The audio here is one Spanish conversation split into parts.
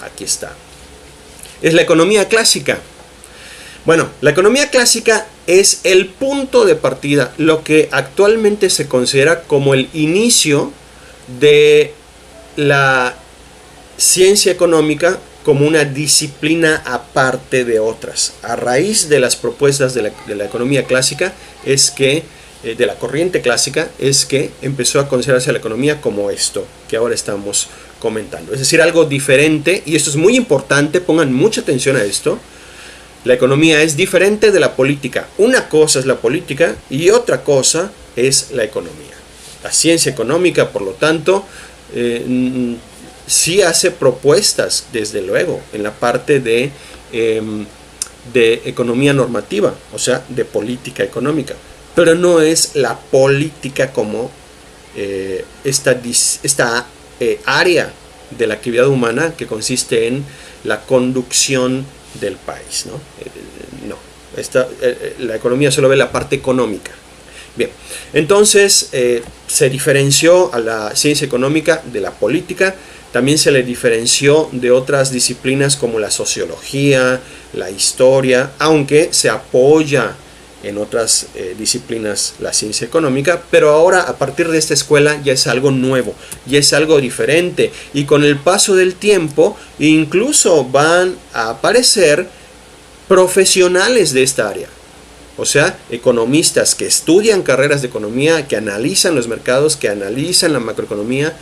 Aquí está. Es la economía clásica. Bueno, la economía clásica es el punto de partida, lo que actualmente se considera como el inicio de la ciencia económica como una disciplina aparte de otras. A raíz de las propuestas de la economía clásica es que, de la corriente clásica, es que empezó a considerarse la economía como esto que ahora estamos comentando. Es decir, algo diferente, y esto es muy importante, pongan mucha atención a esto. La economía es diferente de la política. Una cosa es la política y otra cosa es la economía. La ciencia económica, por lo tanto, sí hace propuestas, desde luego, en la parte de economía normativa, o sea, de política económica. Pero no es la política como esta área de la actividad humana que consiste en la conducción del país, ¿no? La economía solo ve la parte económica. Bien, entonces se diferenció a la ciencia económica de la política. También se le diferenció de otras disciplinas como la sociología, la historia, aunque se apoya en otras disciplinas la ciencia económica, pero ahora a partir de esta escuela ya es algo nuevo, ya es algo diferente, y con el paso del tiempo incluso van a aparecer profesionales de esta área, o sea, economistas que estudian carreras de economía, que analizan los mercados, que analizan la macroeconomía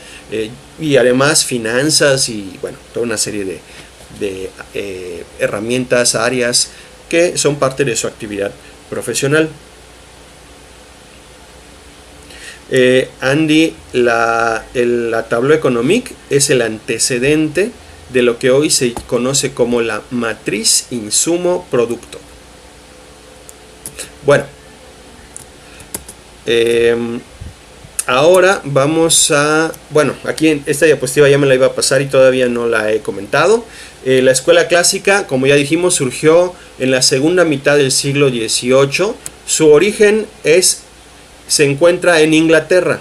y además finanzas y bueno, toda una serie de herramientas, áreas que son parte de su actividad profesional. Andy, la tableau économique es el antecedente de lo que hoy se conoce como la matriz insumo-producto. Bueno, ahora vamos a... Bueno, aquí en esta diapositiva ya me la iba a pasar y todavía no la he comentado. La escuela clásica, como ya dijimos, surgió en la segunda mitad del siglo XVIII. Su origen se encuentra en Inglaterra,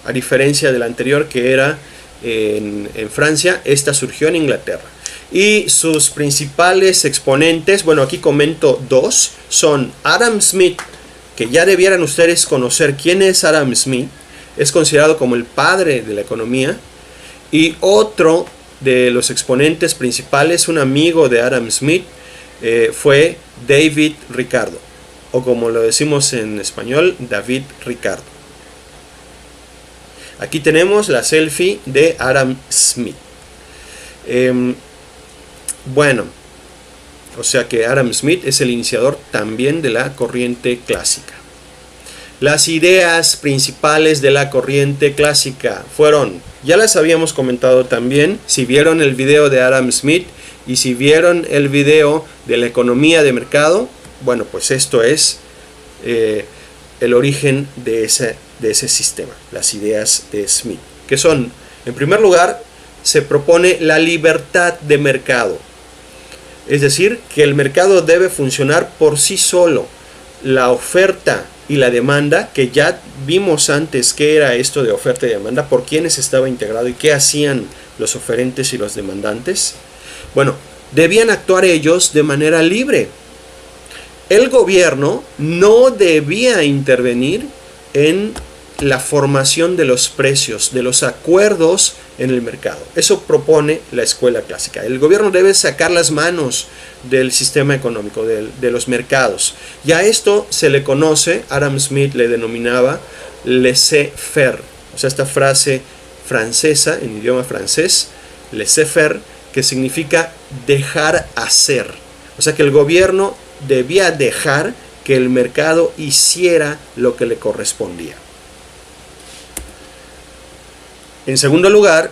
a diferencia de la anterior que era en Francia. Esta surgió en Inglaterra. Y sus principales exponentes, bueno, aquí comento dos, son Adam Smith, que ya debieran ustedes conocer quién es Adam Smith. Es considerado como el padre de la economía. Y otro de los exponentes principales, un amigo de Adam Smith, fue David Ricardo, o como lo decimos en español, David Ricardo. Aquí tenemos la selfie de Adam Smith. Bueno, o sea que Adam Smith es el iniciador también de la corriente clásica. Las ideas principales de la corriente clásica fueron, ya las habíamos comentado también, si vieron el video de Adam Smith y si vieron el video de la economía de mercado, bueno, pues esto es el origen de ese sistema, las ideas de Smith, que son, en primer lugar, se propone la libertad de mercado, es decir, que el mercado debe funcionar por sí solo. La oferta y la demanda, que ya vimos antes qué era esto de oferta y demanda, por quiénes estaba integrado y qué hacían los oferentes y los demandantes. Bueno, debían actuar ellos de manera libre. El gobierno no debía intervenir en la formación de los precios, de los acuerdos en el mercado. Eso propone la escuela clásica. El gobierno debe sacar las manos del sistema económico, de los mercados. Y a esto se le conoce, Adam Smith le denominaba laissez-faire, o sea, esta frase francesa, en idioma francés, laissez-faire, que significa dejar hacer. O sea que el gobierno debía dejar que el mercado hiciera lo que le correspondía. En segundo lugar,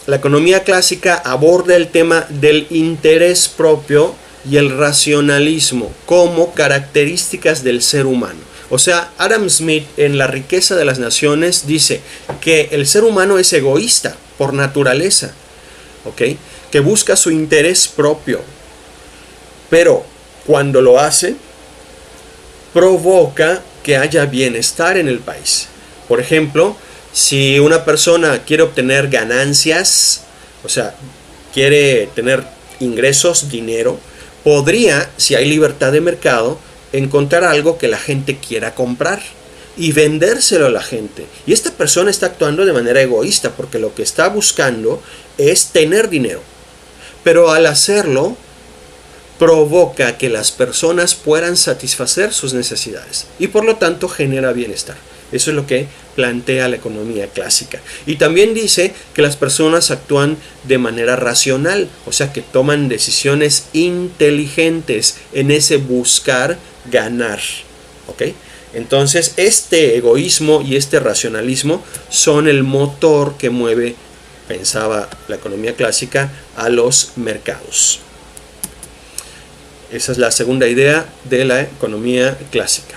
la economía clásica aborda el tema del interés propio y el racionalismo como características del ser humano. O sea, Adam Smith en La riqueza de las naciones dice que el ser humano es egoísta por naturaleza, ¿ok? Que busca su interés propio, pero cuando lo hace, provoca que haya bienestar en el país. Por ejemplo, si una persona quiere obtener ganancias, o sea, quiere tener ingresos, dinero, podría, si hay libertad de mercado, encontrar algo que la gente quiera comprar y vendérselo a la gente. Y esta persona está actuando de manera egoísta porque lo que está buscando es tener dinero. Pero al hacerlo, provoca que las personas puedan satisfacer sus necesidades y por lo tanto genera bienestar. Eso es lo que plantea la economía clásica. Y también dice que las personas actúan de manera racional, o sea que toman decisiones inteligentes en ese buscar ganar. ¿Ok? Entonces este egoísmo y este racionalismo son el motor que mueve, pensaba la economía clásica, a los mercados. Esa es la segunda idea de la economía clásica.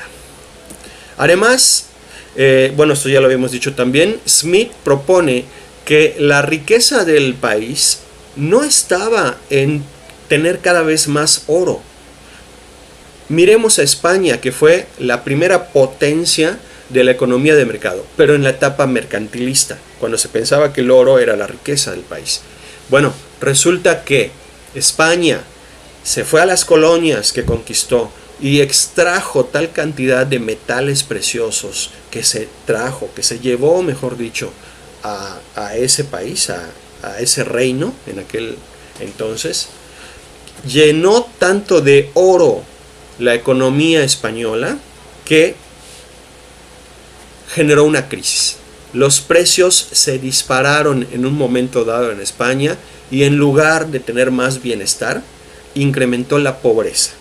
Además, bueno, esto ya lo habíamos dicho también, Smith propone que la riqueza del país no estaba en tener cada vez más oro. Miremos a España, que fue la primera potencia de la economía de mercado, pero en la etapa mercantilista, cuando se pensaba que el oro era la riqueza del país. Bueno, resulta que España se fue a las colonias que conquistó y extrajo tal cantidad de metales preciosos que se trajo, que se llevó, mejor dicho, a ese país, a ese reino en aquel entonces. Llenó tanto de oro la economía española que generó una crisis. Los precios se dispararon en un momento dado en España y en lugar de tener más bienestar, incrementó la pobreza.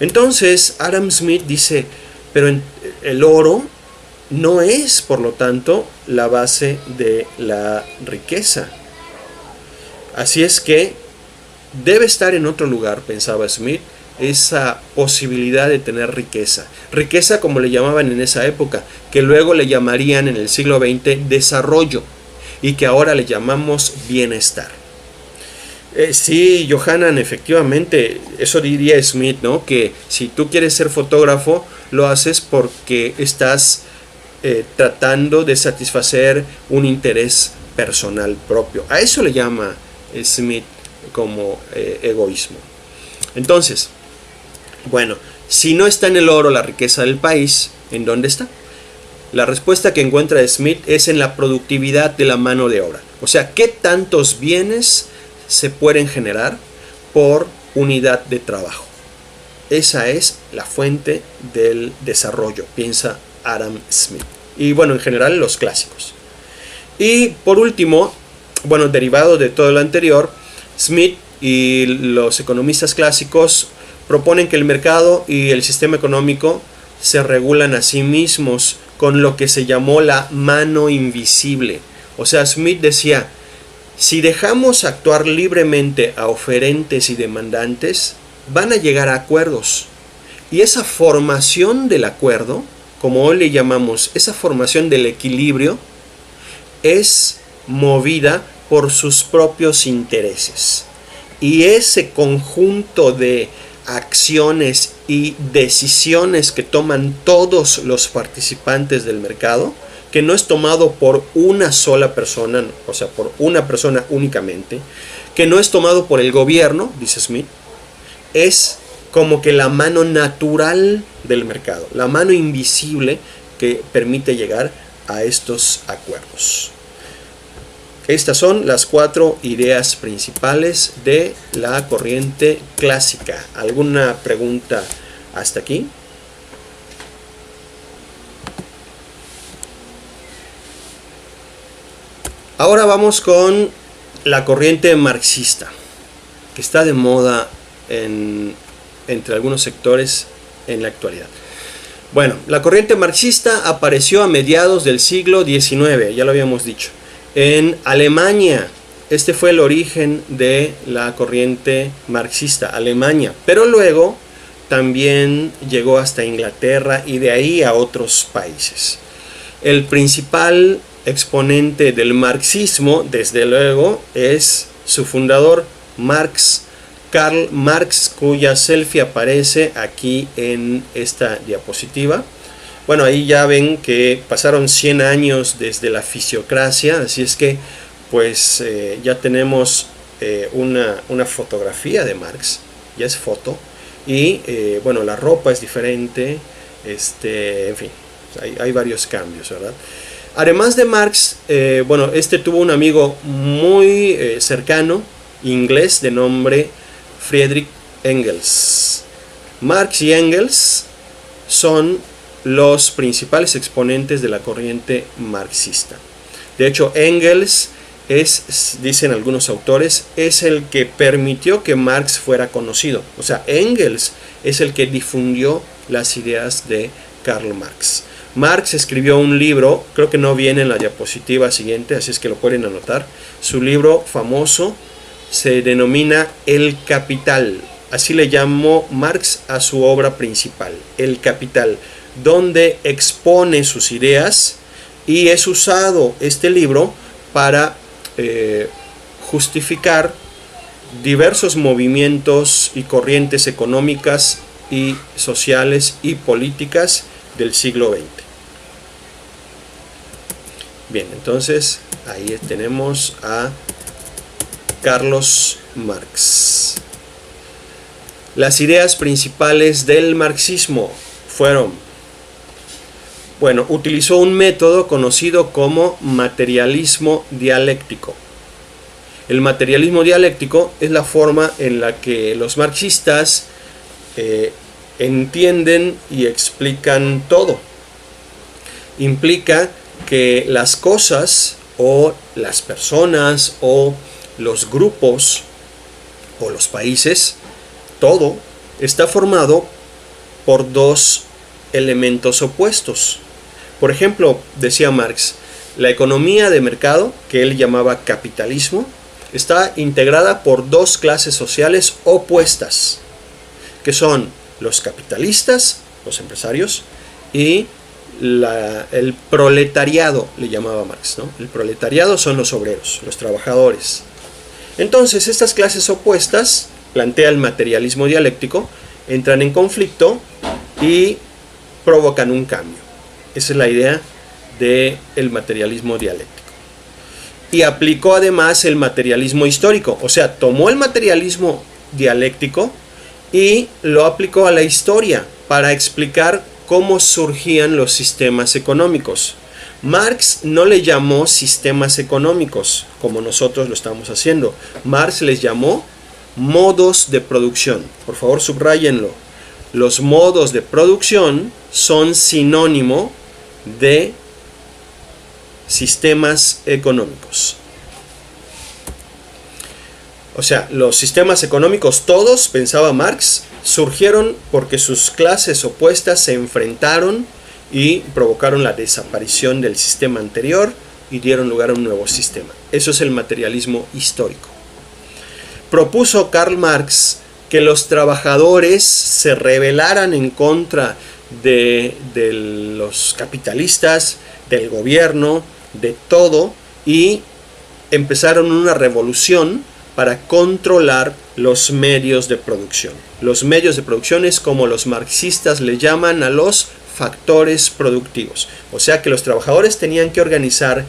Entonces Adam Smith dice, pero el oro no es, por lo tanto, la base de la riqueza. Así es que debe estar en otro lugar, pensaba Smith, esa posibilidad de tener riqueza. Riqueza como le llamaban en esa época, que luego le llamarían en el siglo XX desarrollo y que ahora le llamamos bienestar. Sí, Johanan, efectivamente, eso diría Smith, ¿no? Que si tú quieres ser fotógrafo, lo haces porque estás tratando de satisfacer un interés personal propio. A eso le llama Smith como egoísmo. Entonces, bueno, si no está en el oro la riqueza del país, ¿en dónde está? La respuesta que encuentra Smith es en la productividad de la mano de obra. O sea, ¿qué tantos bienes se pueden generar por unidad de trabajo? Esa es la fuente del desarrollo, piensa Adam Smith. Y bueno, en general los clásicos. Y por último, bueno, derivado de todo lo anterior, Smith y los economistas clásicos proponen que el mercado y el sistema económico se regulan a sí mismos con lo que se llamó la mano invisible. O sea, Smith decía, si dejamos actuar libremente a oferentes y demandantes, van a llegar a acuerdos. Y esa formación del acuerdo, como hoy le llamamos, esa formación del equilibrio, es movida por sus propios intereses. Y ese conjunto de acciones y decisiones que toman todos los participantes del mercado, que no es tomado por una sola persona, o sea, por una persona únicamente, que no es tomado por el gobierno, dice Smith, es como que la mano natural del mercado, la mano invisible que permite llegar a estos acuerdos. Estas son las 4 ideas principales de la corriente clásica. ¿Alguna pregunta hasta aquí? Ahora vamos con la corriente marxista, que está de moda entre algunos sectores en la actualidad. Bueno, la corriente marxista apareció a mediados del siglo XIX, ya lo habíamos dicho. En Alemania, este fue el origen de la corriente marxista, Alemania, pero luego también llegó hasta Inglaterra y de ahí a otros países. El principal exponente del marxismo, desde luego, es su fundador, Karl Marx, cuya selfie aparece aquí en esta diapositiva. Bueno, ahí ya ven que pasaron 100 años desde la fisiocracia, así es que pues ya tenemos una fotografía de Marx, ya es foto, y bueno, la ropa es diferente, en fin, hay varios cambios, ¿verdad? Además de Marx, bueno, tuvo un amigo muy cercano, inglés, de nombre Friedrich Engels. Marx y Engels son los principales exponentes de la corriente marxista. De hecho, Engels dicen algunos autores, es el que permitió que Marx fuera conocido. O sea, Engels es el que difundió las ideas de Karl Marx. Marx escribió un libro, creo que no viene en la diapositiva siguiente, así es que lo pueden anotar. Su libro famoso se denomina El Capital. Así le llamó Marx a su obra principal, El Capital, donde expone sus ideas, y es usado este libro para justificar diversos movimientos y corrientes económicas y sociales y políticas del siglo XX. Bien, entonces ahí tenemos a Carlos Marx. Las ideas principales del marxismo fueron, bueno, utilizó un método conocido como materialismo dialéctico. El materialismo dialéctico es la forma en la que los marxistas entienden y explican todo. Implica que las cosas o las personas o los grupos o los países, todo está formado por dos elementos opuestos. Por ejemplo, decía Marx, la economía de mercado, que él llamaba capitalismo, está integrada por dos clases sociales opuestas, que son los capitalistas, los empresarios, y el proletariado, le llamaba Marx, ¿no? El proletariado son los obreros, los trabajadores. Entonces, estas clases opuestas, plantea el materialismo dialéctico, entran en conflicto y provocan un cambio. Esa es la idea del materialismo dialéctico. Y aplicó además el materialismo histórico, o sea, tomó el materialismo dialéctico y lo aplicó a la historia para explicar cómo surgían los sistemas económicos. Marx no le llamó sistemas económicos como nosotros lo estamos haciendo. Marx les llamó modos de producción. Por favor, subráyenlo. Los modos de producción son sinónimo de sistemas económicos. O sea, los sistemas económicos todos, pensaba Marx, surgieron porque sus clases opuestas se enfrentaron y provocaron la desaparición del sistema anterior y dieron lugar a un nuevo sistema. Eso es el materialismo histórico. Propuso Karl Marx que los trabajadores se rebelaran en contra de los capitalistas, del gobierno, de todo, y empezaron una revolución para controlar los medios de producción. Los medios de producción es como los marxistas le llaman a los factores productivos. O sea que los trabajadores tenían que organizar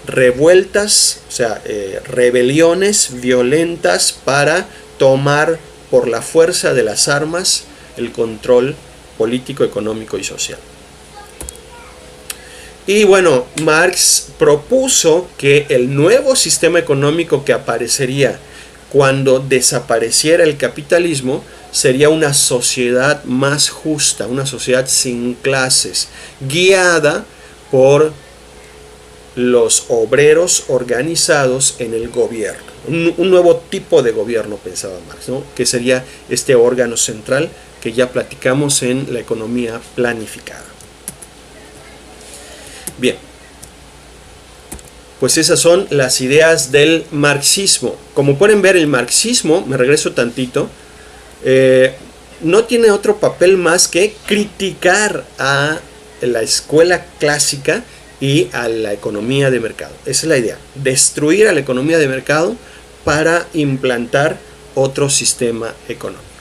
revueltas, o sea, rebeliones violentas para tomar por la fuerza de las armas el control político, económico y social. Y bueno, Marx propuso que el nuevo sistema económico que aparecería cuando desapareciera el capitalismo sería una sociedad más justa, una sociedad sin clases, guiada por los obreros organizados en el gobierno. Un nuevo tipo de gobierno, pensaba Marx, ¿no? Que sería este órgano central que ya platicamos en la economía planificada. Bien, pues esas son las ideas del marxismo. Como pueden ver, el marxismo, me regreso tantito, no tiene otro papel más que criticar a la escuela clásica y a la economía de mercado. Esa es la idea, destruir a la economía de mercado para implantar otro sistema económico.